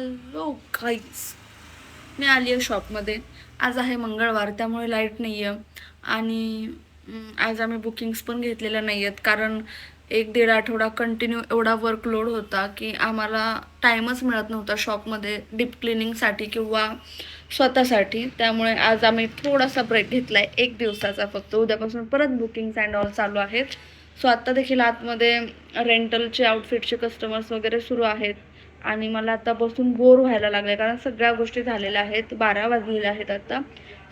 Hello guys, मी आली आहे शॉपमध्ये. आज आहे मंगळवार, त्यामुळे लाईट नाही आहे. आणि आज आम्ही बुकिंग्स पण घेतलेल्या नाही आहेत, कारण 1-1.5 आठवडा कंटिन्यू एवढा वर्कलोड होता की आम्हाला टाईमच मिळत नव्हता शॉपमध्ये डीप क्लिनिंगसाठी किंवा स्वतःसाठी. त्यामुळे आज आम्ही थोडासा ब्रेक घेतला आहे, 1 दिवसाचा फक्त. उद्यापासून परत बुकिंग्स अँड ऑल चालू आहेत. सो आत्ता देखील आतमध्ये रेंटलचे आउटफिटचे कस्टमर्स वगैरे सुरू आहेत. आणि मला आता बसून बोर व्हायला लागले, कारण सगळ्या गोष्टी झालेल्या आहेत. 12 वाजलेले आहेत आता.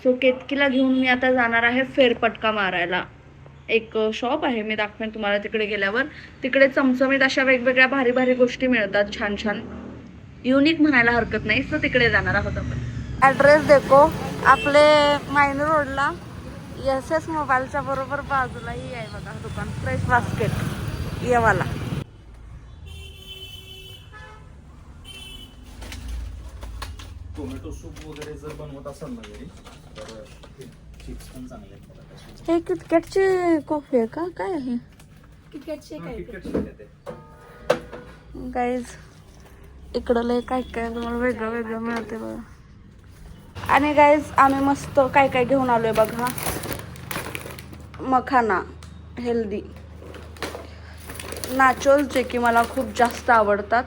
सो केतकीला घेऊन मी आता जाणार आहे फेरपटका मारायला. एक शॉप आहे, मी दाखवेन तुम्हाला तिकडे गेल्यावर. तिकडे चमचमीत अशा वेगवेगळ्या भारी भारी गोष्टी मिळतात, छान छान, युनिक म्हणायला हरकत नाही. सो तिकडे जाणार आहोत आपण. ॲड्रेस देखो, आपले मायनर रोडला SS मोबाईलच्या बरोबर बाजूला ही आहे बघा दुकान, फ्रेश बास्केट ये वाला. टोमॅटो सूप वगैरे जर बनवत असाल ना घरी तर चिप्स पण चांगले आहेत. हे किटकॅटची कॉफी आहे का, काय आहे? किटकॅटचे गाईज इकडं लय काय काय तुम्हाला वेगळं वेगळं मिळते बघा. आणि गाईज आम्ही मस्त काय काय घेऊन आलोय बघा. मखाना हेल्दी नाचोस, जे की मला खूप जास्त आवडतात.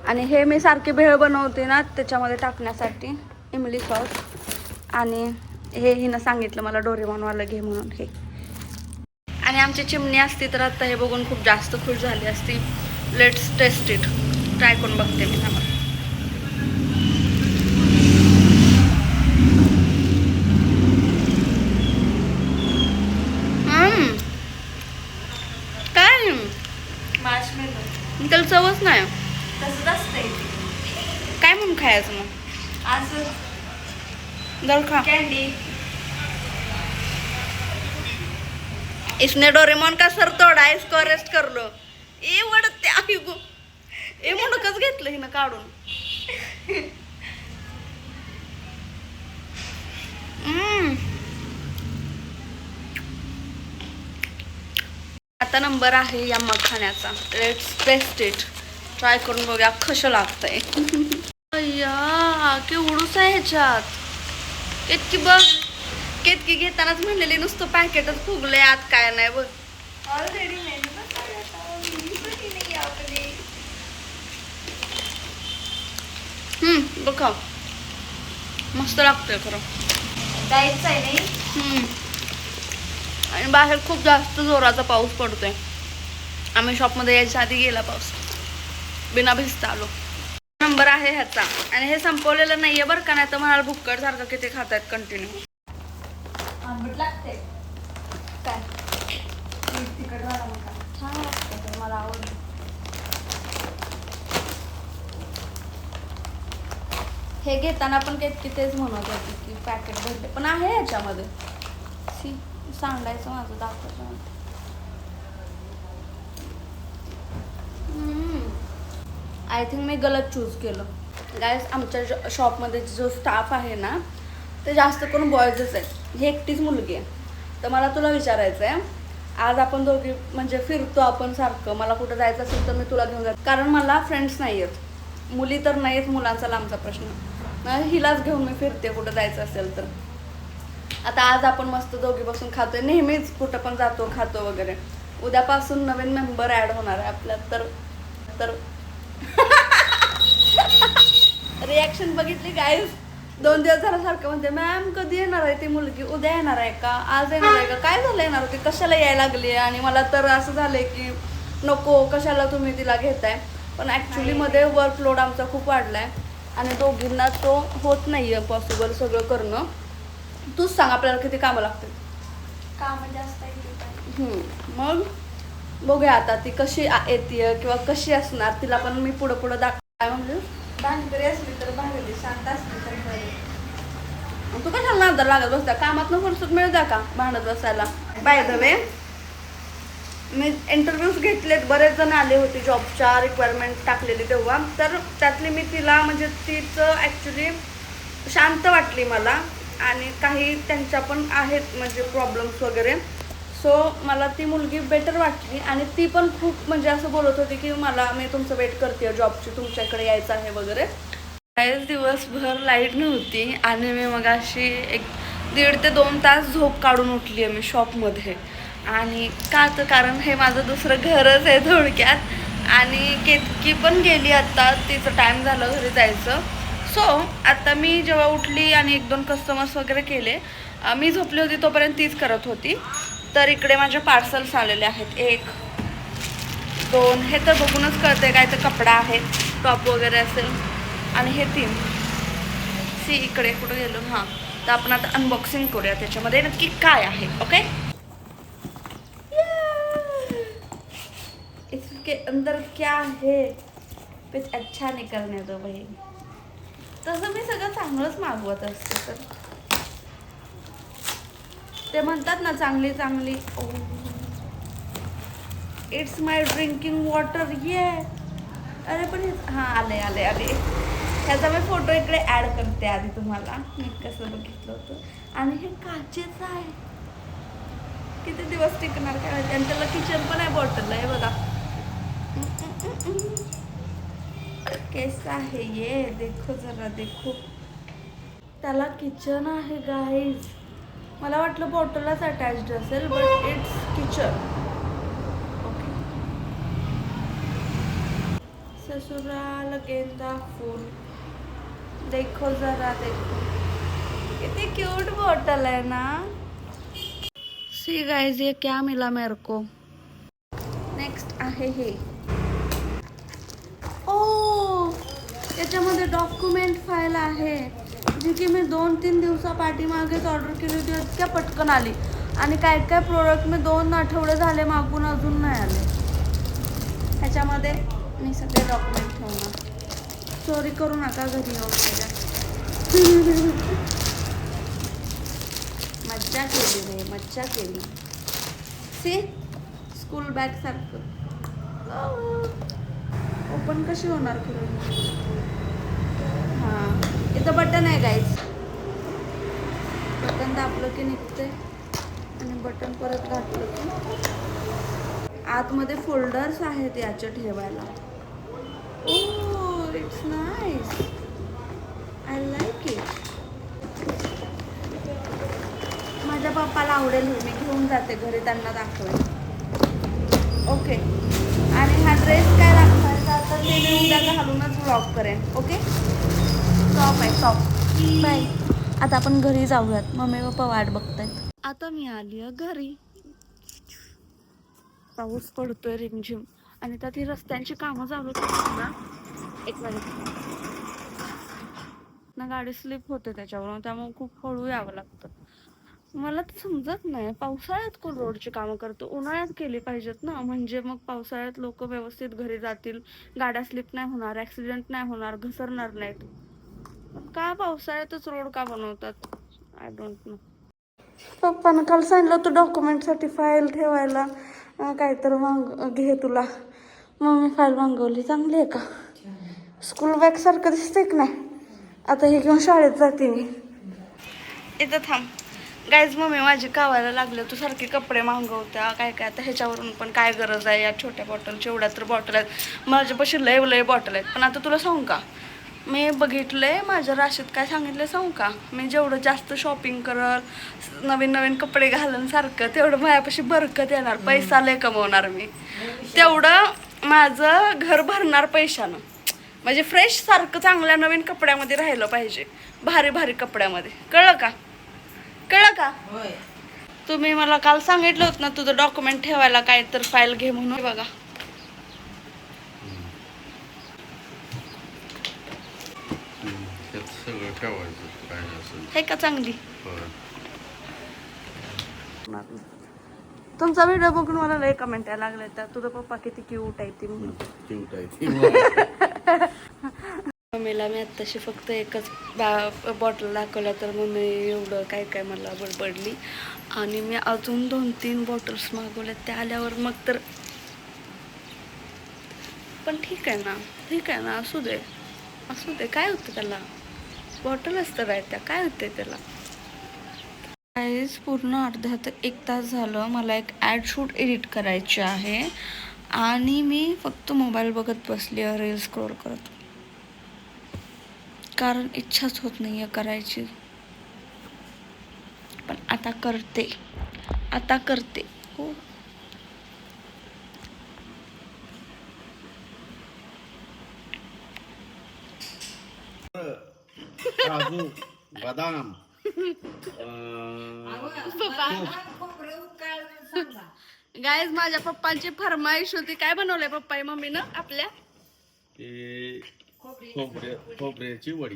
आणि हे मी सारखी भेळ बनवते ना, त्याच्यामध्ये टाकण्यासाठी इमली सॉस. आणि हे हिनं सांगितलं मला डोरेमॉनवाला घे म्हणून हे. आणि आमची चिमणी असती तर आता हे बघून खूप जास्त खुश झाली असती. Let's test it. ट्राय करून बघते मी थांबा. काय त्याला चवच नाही. तसंच असतंय काय म्हणून खायचं मग? असं दर खा. कॅन्डी. इसने डोरेमॉन का सर तोडा, इसको अरेस्ट कर लो. ए वडते आई गो, ए मुंडकच घेतलं हिनं काढून. आता नंबर आहे या मखाण्याचा. Let's test it. ट्राय करून बघूया कसं लागतंय. अय्या केवढूच आहे ह्याच्यात. केतकी बघ, केतकी घेतानाच म्हणलेली नुसतं पॅकेटच फुगलंय, आत काय नाही बघ. ऑलरेडी मेनू नाही आपली. बघा मस्त लागतंय खरं. जायचं आहे नाही. आणि बाहेर खूप जास्त जोराचा पाऊस पडतोय. आम्ही शॉपमध्ये यायच्या आधी गेला पाऊस, बिना भिजता आलो. नंबर आहे ह्याचा. आणि हे संपवलेलं नाहीये बरं का, नाही तर म्हणाल भुक्कड सारखं किती खात आहेत कंटिन्यू. आंबट लागते काय तिकड राहा मका. छान लागतं, मला आवडतं. हे घेताना पण केतकी तेच म्हणत होती की पॅकेट भरले, पण आहे याच्यामध्ये. सी सांगायचं माझं दाखवायचं. आय थिंक मी गलत चूज केलं. गाईज आमच्या शॉपमध्ये जो स्टाफ आहे ना, ते जास्त करून बॉयजच आहेत. ही एकटीच मुलगी आहे. तर मला तुला विचारायचं आहे, आज आपण दोघी म्हणजे फिरतो आपण सारखं, मला कुठं जायचं असेल तर मी तुला घेऊन जाते, कारण मला फ्रेंड्स नाही आहेत. मुली तर नाही आहेत, मुलांचा लांबचा प्रश्न. हिलाच घेऊन मी फिरते कुठं जायचं असेल तर. आता आज आपण मस्त दोघी बसून खातोय, नेहमीच कुठं पण जातो खातो वगैरे. उद्यापासून नवीन मेंबर ॲड होणार आहे आपल्यात. तर रिॲक्शन बघितली गाईज. 2 दिवस झाल्यासारखं म्हणते, मॅम कधी येणार आहे ती मुलगी, उद्या येणार आहे का, आज येणार आहे का, काय झालं येणार होती, कशाला यायला लागली. आणि मला तर असं झालंय की नको, कशाला तुम्ही तिला घेताय. पण ॲक्च्युली मध्ये वर्कलोड आमचा खूप वाढलाय आणि दोघींना तो होत नाहीये पॉसिबल सगळं करणं. तूच सांग आपल्याला किती कामं लागतात. कामं जास्त आहे. मग बघूया आता ती कशी येते किंवा कशी असणार. तिला पण मी पुढं पुढं काय म्हणजे भांडकरी असली तर भांडली, शांत असली तर बरी. तू कशाला नांदर लागत बसता, कामात फुरसत मिळू द्या का भांडत बसायला. By the way, me interviews घेतलेत, बरेच जण आले होते जॉबच्या रिक्वायरमेंट टाकलेली तेव्हा. तर त्यातली मी तिला म्हणजे तिचं ॲक्च्युली शांत वाटली मला. आणि काही त्यांच्या पण आहेत म्हणजे प्रॉब्लेम्स वगैरे. सो मला ती मुलगी बेटर वाटली आणि ती पण खूप म्हणजे असं बोलत होती की मला मी तुमचं वेट करते जॉबची, तुमच्याकडे यायचं आहे वगैरे. काहीच दिवसभर लाईट नव्हती आणि मी मग अशी 1.5 ते 2 तास झोप काढून उठली आहे मी शॉपमध्ये. आणि का तर कारण हे माझं दुसरं घरच आहे थोडक्यात. आणि केतकी पण गेली आत्ता, तिचं टाईम झालं घरी जायचं. सो आता मी जेव्हा उठली आणि 1-2 कस्टमर्स वगैरे केले, मी झोपली होती तोपर्यंत तीच करत होती. तर इकडे माझे पार्सल्स आलेले आहेत 1, 2, हे तर बघूनच कळते काय तर कपडा आहे, टॉप वगैरे असेल. आणि हे 3 सी इकडे कुठं गेलो. हां, तर आपण आता अनबॉक्सिंग करूया त्याच्यामध्ये नक्की काय आहे. ओके, इसके अंदर क्या है कुछ अच्छा निकलने दो भाई. तसं मी सगळं चांगलंच मागवत असते. तर ते म्हणतात ना चांगली चांगली. It's my drinking water. ये अरे पण हां आले आले आले. ह्याचा मी फोटो इकडे ॲड करते आधी तुम्हाला मी कसं बघितलं होतं. आणि हे काचेचं आहे, किती दिवस टिकणार काय माहिती. आणि त्याला किचन पण आहे बॉटल आहे बघा. कैसा आहे ये देखो जरा देखो. त्याला किचन आहे गाईज. मला वाटलं बॉटलच अटॅच्ड असेल बट इट्स किचन. ओके, ससुराल गेंदा फूल. देखो जरा देखो, कितनी क्यूट बॉटल है ना. सी गाइस ये क्या मिला मेरे को. नेक्स्ट आहे हे. ओ, याच्यामध्ये डॉक्युमेंट फाईल आहे जी की मी 2-3 दिवसापाठीमागेच ऑर्डर केली होती. इतक्या पटकन आली. आणि काय काय प्रोडक्ट मी 2 आठवडे झाले मागून अजून नाही आले. ह्याच्यामध्ये मी सगळे डॉक्युमेंट ठेवणार. चोरी करू नका घरी येऊन माझ्या. मज्जा केली रे, मज्जा केली. सी स्कूल बॅग सारखं. ओपन कशी होणार करून. हां, इथं बटन आहे गाईज. बटन दाबलं की निघते आणि बटन परत घातलं की आतमध्ये फोल्डर्स आहेत याच्या ठेवायला. Oh it's nice, I like it. माझ्या पप्पाला आवडेल हे, मी घेऊन जाते घरी त्यांना दाखवेल. ओके, आणि हा ड्रेस काय दाखवायचा आता ते मी उद्या घालूनच व्लॉग करेन. ओके, टॉप आहे टॉप. बाय. आता आपण घरी जाऊयात, मम्मी पप्पा वाट बघतायत. आता मी आली आहे घरी. पाऊस पडतोय रिमझिम आणि त्यात ही रस्त्यांची कामं चालू होतात ना. एक मिनिट ना, गाडी स्लिप होते त्याच्यावरून, त्यामुळे खूप हळू यावं लागतं. मला तर समजत नाही पावसाळ्यात कोण रोडची कामं करतो. उन्हाळ्यात केली पाहिजेत ना, म्हणजे मग पावसाळ्यात लोक व्यवस्थित घरी जातील, गाड्या स्लिप नाही होणार, ॲक्सिडेंट नाही होणार, घसरणार नाहीत. पण का पावसाळ्यातच रोड का बनवतात, आय डोंट नो. पप्पानं काल सांगितलं होतं डॉक्युमेंटसाठी फाईल ठेवायला. काहीतरी घे तुला. मग मी फाईल मागवली. चांगली आहे का, स्कूल बॅग सारखं दिसतंय की नाही. आता हे घेऊन शाळेत जाते मी. इथं थांब गाईज, मम्मी माझी कावायला लागले, तू सारखे कपडे मागवत्या काय काय. आता ह्याच्यावरून पण काय गरज आहे, या छोट्या बॉटलची एवढ्या तर बॉटल आहेत माझ्यापाशी, लय बॉटल आहेत. पण आता तुला सांगू का, मी बघितलंय माझ्या राशीत काय सांगितलं सांगू का, मी जेवढं जास्त शॉपिंग करल, नवीन नवीन कपडे घालन सारखं, तेवढं माझ्यापाशी बरकत येणार, पैसा लय कमवणार मी, तेवढं माझं घर भरणार पैशानं. म्हणजे फ्रेश सारखं चांगल्या नवीन कपड्यामध्ये राहिलं पाहिजे, भारी भारी कपड्यामध्ये. कळलं का, कळलं का. तुम्ही मला काल सांगितलं होतं ना तुझं डॉक्युमेंट ठेवायला काय तर फाईल घे म्हणून. बघा हे का चांगली. तुमचा व्हिडिओ बघून मला लय कमेंट यायला लागले, तर तुझा पप्पा किती क्यूट आहे ती म्हणून. मम्मीला मी आत्ताशी फक्त एकच बॉटल दाखवल्या तर मम्मी एवढं काय काय मला बडबडली. आणि मी अजून 2-3 बॉटल्स मागवल्या, त्या आल्यावर मग तर. पण ठीक आहे ना, ठीक आहे ना, असू दे असू दे, काय होतं त्याला, बॉटलच तर आहे त्या, काय होते त्याला. गाईज पूर्ण अर्धा ते 1 तास झालं मला एक ॲड शूट एडिट करायची आहे आणि मी फक्त मोबाईल बघत बसली आहे रील स्क्रोल करत, कारण इच्छाच होत नाही आहे करायची. पण आता करते हो. काजू बदाम गाईज माझ्या पप्पांची फरमाईश होती. काय बनवलंय पप्पा मम्मीनं आपल्या? खोबऱ्याची वडी.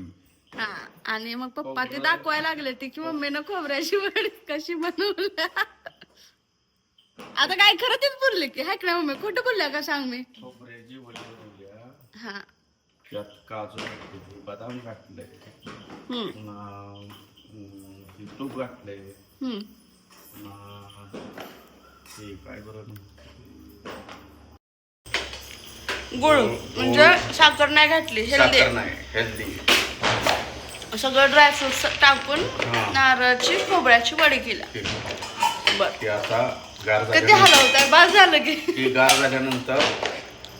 हा, आणि मग पप्पा ते दाखवायला लागले ती की मम्मीनं खोबऱ्याची वडी कशी बनवल्या. आता काय खरं तेच बोलले की हाय का मम्मी? खोटं बोलल्या का सांग मी? खोबऱ्याची वडी बनवल्या. हा. त्यात काजू घातले, बदाम घातले, तूप घातले, हे काय बरं गुळ म्हणजे साखर नाही घातली, हेल्दी. साखर नाही, हेल्दी. सगळं ड्रायफ्रुट्स टाकून नारळाची खोबऱ्याची वडी केल्या. बर, ते आता गार किती झाल्यानंतर हलवताय? बाद झालं की. ती गार झाल्यानंतर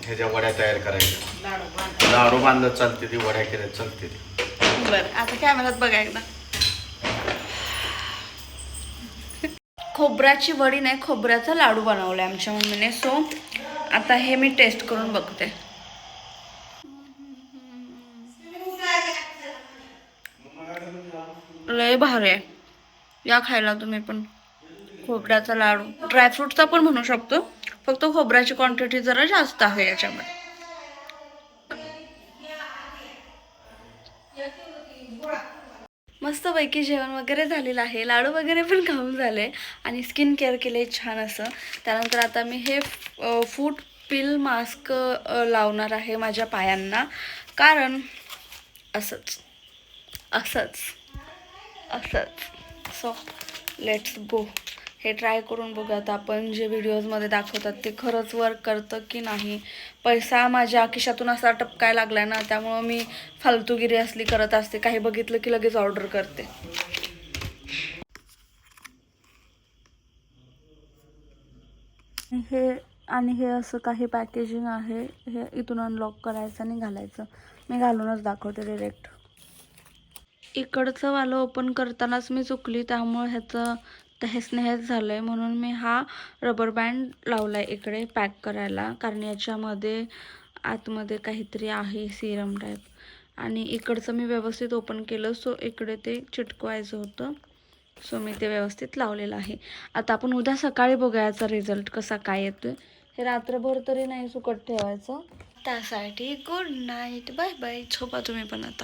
ह्याच्या वड्या तयार करायच्या. लाडू बांधत चालते ती, वड्या केल्या चालते ती. बर, आता कॅमेरात बघा एकदा. खोबऱ्याची वडी नाही, खोबऱ्याचा लाडू बनवलाय आमच्या मम्मीने. सो आता हे मी टेस्ट करून बघते. लय भारी आहे, या खायला तुम्ही पण. खोबऱ्याचा लाडू, ड्रायफ्रूटचा पण म्हणू शकतो, फक्त खोबऱ्याची क्वांटिटी जरा जास्त आहे याच्यामध्ये. मस्तपैकी जेवण वगैरे झालेलं आहे, लाडू वगैरे पण खाऊन झाले आणि स्किन केअर केले छान असं. त्यानंतर आता मी हे फूट पिल मास्क लावणार आहे माझ्या पायांना, कारण असंच. So let's go. हे ट्राय करून बघूयात आपण. जे व्हिडिओजमध्ये दाखवतात ते खरंच वर्क करतं की नाही. पैसा माझ्या खिशातून असा टपकायला लागलाय ना, त्यामुळं मी फालतूगिरी असली करत असते. काही बघितलं की लगेच ऑर्डर करते. हे असं काही पॅकेजिंग आहे. हे इथून अनलॉक करायचं आणि घालायचं. मी घालूनच दाखवते डायरेक्ट. इकडचं वालं ओपन करतानाच मी चुकली, त्यामुळे ह्याचं तहेस झालं आहे. म्हणून मी हा रबर बँड लावला आहे इकडे पॅक करायला, कारण याच्यामध्ये आतमध्ये काहीतरी आहे सिरम टाईप. आणि इकडचं मी व्यवस्थित ओपन केलं, सो इकडे ते चिटकवायचं होतं. सो मी ते व्यवस्थित लावलेलं आहे. आता आपण उद्या सकाळी बघायचा रिझल्ट कसा काय येतोय. हे रात्रभर तरी नाही सुकत ठेवायचं. त्यासाठी गुड नाईट, बाय बाय. झोपा तुम्ही पण आता.